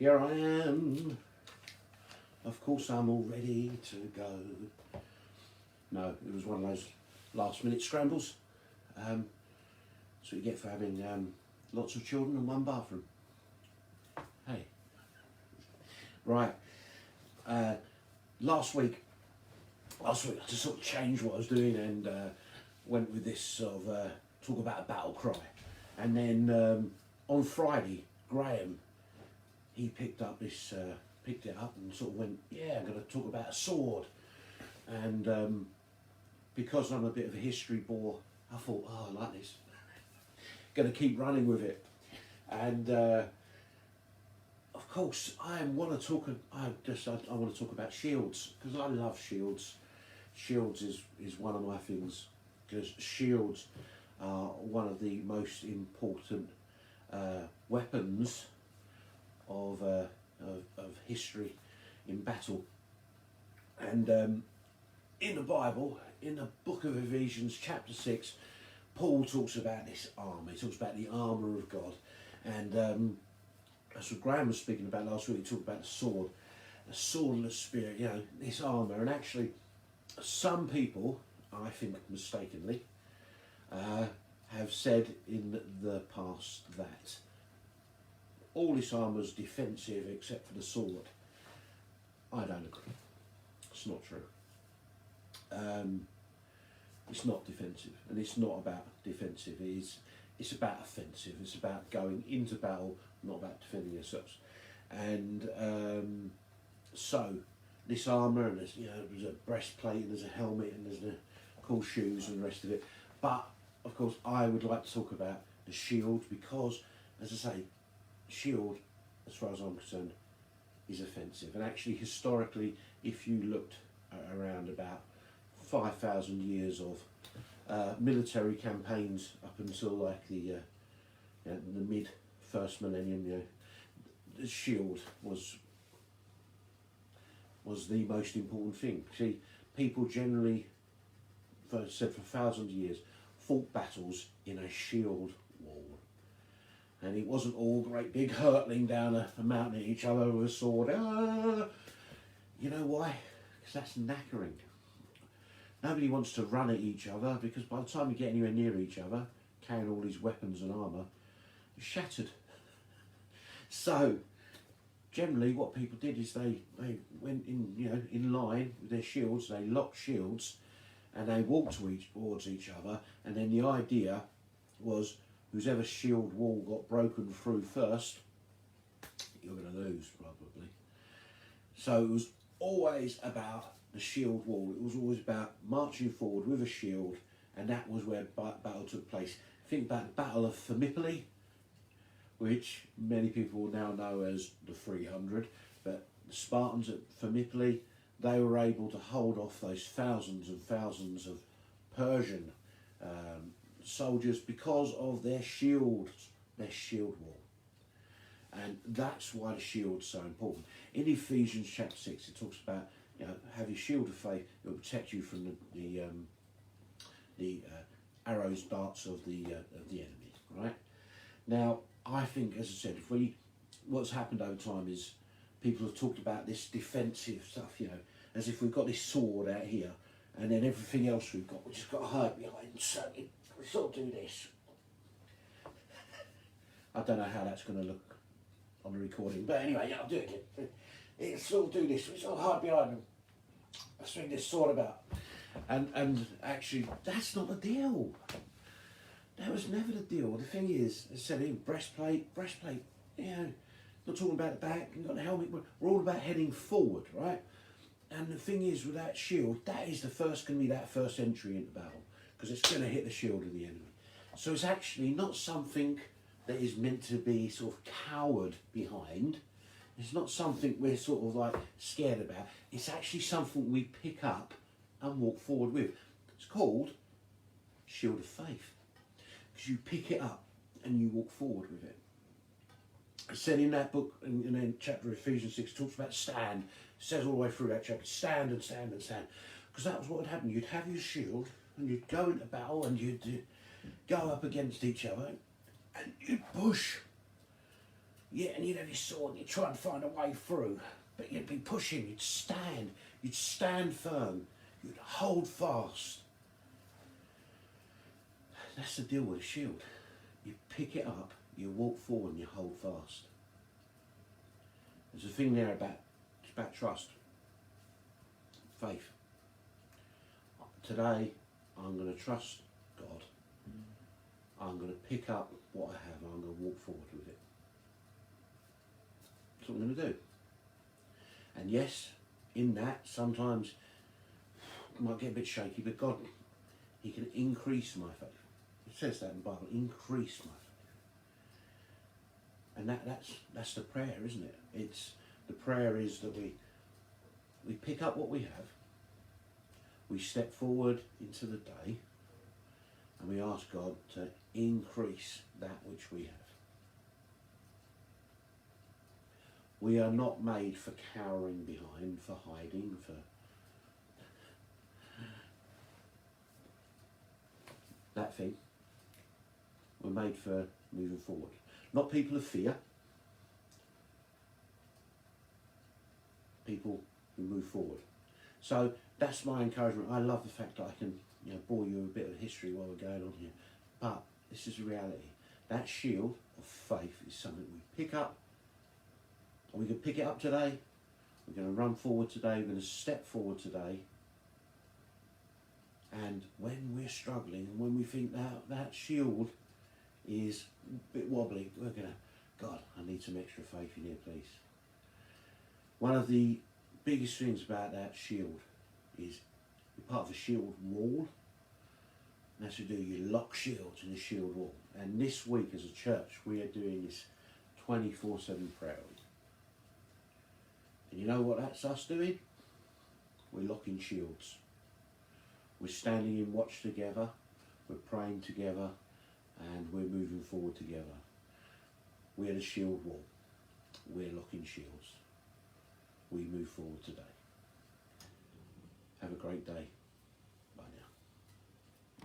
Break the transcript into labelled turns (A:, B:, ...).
A: here I am. Of course I'm all ready to go. No, it was one of those last minute scrambles. That's what you get for having lots of children in one bathroom. Hey. Right. Last week I just sort of changed what I was doing and went with this sort of talk about a battle cry. And then on Friday, Graham, he picked it up and sort of went, yeah, I'm going to talk about a sword. And because I'm a bit of a history bore, I thought, oh, I like this. Going to keep running with it. And of course, I want to talk about shields, because I love shields. Shields is one of my things, because shields are one of the most important weapons of history in battle. And in the Bible, in the book of Ephesians chapter 6, Paul talks about this armour. He talks about the armour of God. And that's what Graham was speaking about last week. He talked about the sword of the Spirit, you know, this armour. And actually, some people, I think mistakenly, have said in the past that all this armour is defensive except for the sword. I don't agree. It's not true. It's not defensive, and it's not about defensive. It's about offensive. It's about going into battle, not about defending yourselves. And so this armour, and there's, you know, there's a breastplate, and there's a helmet, and there's the cool shoes and the rest of it. But of course, I would like to talk about the shield, because, as I say, shield, as far as I'm concerned, is offensive. And actually, historically, if you looked around about 5,000 years of military campaigns up until like the mid first millennium, you know, the shield was the most important thing. See, people generally, for 1,000 years, fought battles in a shield wall. And it wasn't all great big hurtling down a mountain at each other with a sword. You know why? Because that's knackering. Nobody wants to run at each other, because by the time you get anywhere near each other, carrying all these weapons and armour, you're shattered. So, generally what people did is they went in, you know, in line with their shields, they locked shields, and they walked towards each other, and then the idea was, whoever shield wall got broken through first, you're going to lose, probably. So it was always about the shield wall. It was always about marching forward with a shield, and that was where battle took place. Think about the Battle of Thermopylae, which many people will now know as the 300, but the Spartans at Thermopylae, they were able to hold off those thousands and thousands of Persian soldiers because of their shield wall. And that's why the shield's so important. In Ephesians chapter 6, it talks about, you know, have your shield of faith. It will protect you from the arrows, darts of the enemy. Right now, I think, as I said, what's happened over time is people have talked about this defensive stuff, you know, as if we've got this sword out here, and then everything else we've just got to hide behind. So we sort of do this. I don't know how that's going to look on the recording, but anyway, yeah, I'll do it again. It's sort of do this. We sort of hide behind them. I swing this sword about, and actually, that's not the deal. That was never the deal. The thing is, as I said, in breastplate, you know, not talking about the back, you've got the helmet, we're all about heading forward, right? And the thing is, with that shield, that is going to be that first entry into battle, because it's going to hit the shield of the enemy. So it's actually not something that is meant to be sort of cowered behind. It's not something we're sort of like scared about. It's actually something we pick up and walk forward with. It's called Shield of Faith, because you pick it up and you walk forward with it. It said in that book, in chapter Ephesians 6, it talks about stand. It says all the way through that chapter, stand and stand and stand. Because that was what would happen. You'd have your shield and you'd go into battle and you'd go up against each other and you'd push. Yeah, and you'd have your sword and you'd try and find a way through, but you'd be pushing, you'd stand firm, you'd hold fast. That's the deal with a shield. You pick it up, you walk forward and you hold fast. There's a thing there about trust, faith. Today, I'm going to trust God. I'm going to pick up what I have and I'm going to walk forward with it. That's what I'm going to do. And yes, in that, sometimes it might get a bit shaky, but God, He can increase my faith. It says that in the Bible, increase my faith. And that's the prayer, isn't it? The prayer is that we pick up what we have, we step forward into the day, and we ask God to increase that which we have. We are not made for cowering behind, for hiding, for that thing. We're made for moving forward. Not people of fear. People who move forward. So that's my encouragement. I love the fact that I can bore you a bit of history while we're going on here. But this is the reality. That shield of faith is something we pick up. And we can pick it up today. We're going to run forward today. We're going to step forward today. And when we're struggling, and when we think that shield is a bit wobbly, we're going to, God, I need some extra faith in here, please. One of the biggest things about that shield is you're part of a shield wall. And that's what you do, you lock shields in a shield wall. And this week as a church, we are doing this 24/7 prayer week. And you know what that's us doing? We're locking shields. We're standing in watch together, we're praying together, and we're moving forward together. We're the shield wall. We're locking shields. We move forward today. Have a great day.